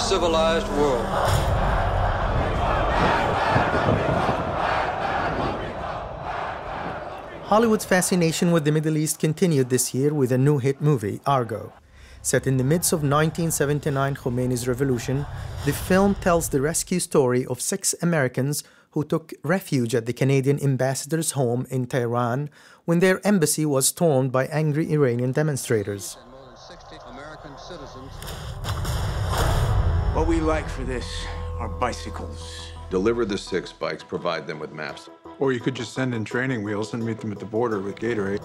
civilized world. Hollywood's fascination with the Middle East continued this year with a new hit movie, Argo. Set in the midst of 1979 Khomeini's revolution, the film tells the rescue story of 6 Americans who took refuge at the Canadian ambassador's home in Tehran when their embassy was stormed by angry Iranian demonstrators. More than 60 American citizens. What we like for this are bicycles. Deliver the 6 bikes, provide them with maps. Or you could just send in training wheels and meet them at the border with Gatorade.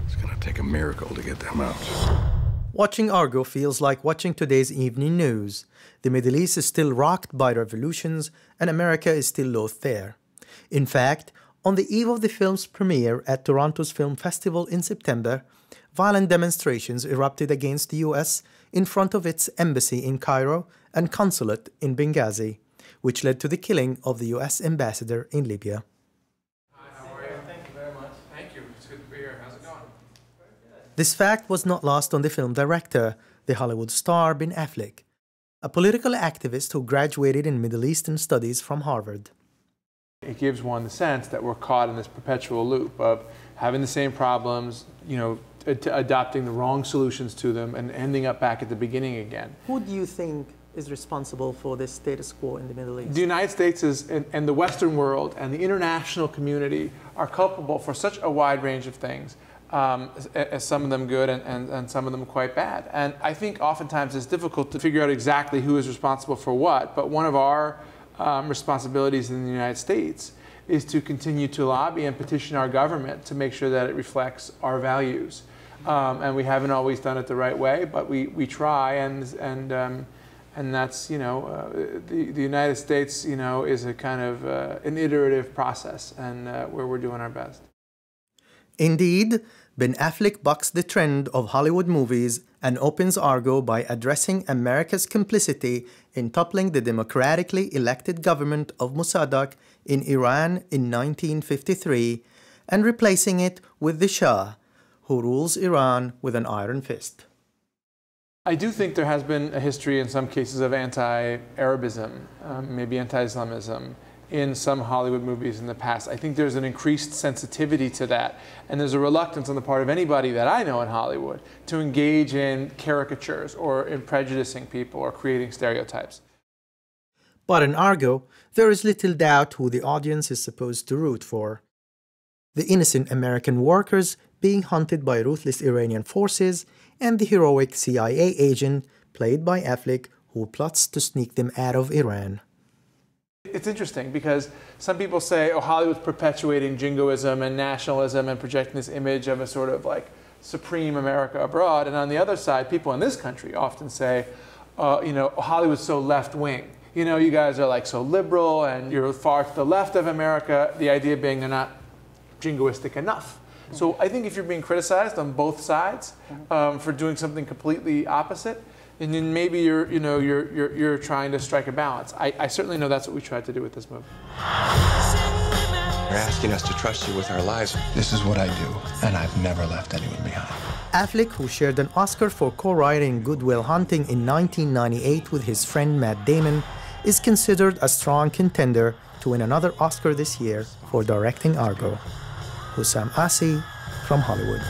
It's gonna take a miracle to get them out. Watching Argo feels like watching today's evening news. The Middle East is still rocked by revolutions, and America is still loathed there. In fact, on the eve of the film's premiere at Toronto's Film Festival in September, violent demonstrations erupted against the U.S. in front of its embassy in Cairo and consulate in Benghazi, which led to the killing of the U.S. ambassador in Libya. This fact was not lost on the film director, the Hollywood star Ben Affleck, a political activist who graduated in Middle Eastern Studies from Harvard. It gives one the sense that we're caught in this perpetual loop of having the same problems, adopting the wrong solutions to them and ending up back at the beginning again. Who do you think is responsible for this status quo in the Middle East? The United States and the Western world and the international community are culpable for such a wide range of things. Some of them good and some of them quite bad. And I think oftentimes it's difficult to figure out exactly who is responsible for what, but one of our responsibilities in the United States is to continue to lobby and petition our government to make sure that it reflects our values. And we haven't always done it the right way, but we try, and that's, the United States, is a kind of an iterative process, and where we're doing our best. Indeed, Ben Affleck bucks the trend of Hollywood movies and opens Argo by addressing America's complicity in toppling the democratically elected government of Mossadegh in Iran in 1953 and replacing it with the Shah, who rules Iran with an iron fist. I do think there has been a history in some cases of anti-Arabism, maybe anti-Islamism, in some Hollywood movies in the past. I think there's an increased sensitivity to that, and there's a reluctance on the part of anybody that I know in Hollywood to engage in caricatures or in prejudicing people or creating stereotypes. But in Argo, there is little doubt who the audience is supposed to root for. The innocent American workers being hunted by ruthless Iranian forces, and the heroic CIA agent, played by Affleck, who plots to sneak them out of Iran. It's interesting because some people say, oh, Hollywood's perpetuating jingoism and nationalism and projecting this image of a sort of like supreme America abroad. And on the other side, people in this country often say, Hollywood's so left-wing. You guys are like so liberal and you're far to the left of America. The idea being they're not jingoistic enough. So I think if you're being criticized on both sides for doing something completely opposite, and then maybe you're trying to strike a balance. I certainly know that's what we tried to do with this movie. You're asking us to trust you with our lives. This is what I do, and I've never left anyone behind. Affleck, who shared an Oscar for co-writing Good Will Hunting in 1998 with his friend Matt Damon, is considered a strong contender to win another Oscar this year for directing Argo. Sam Asi from Hollywood.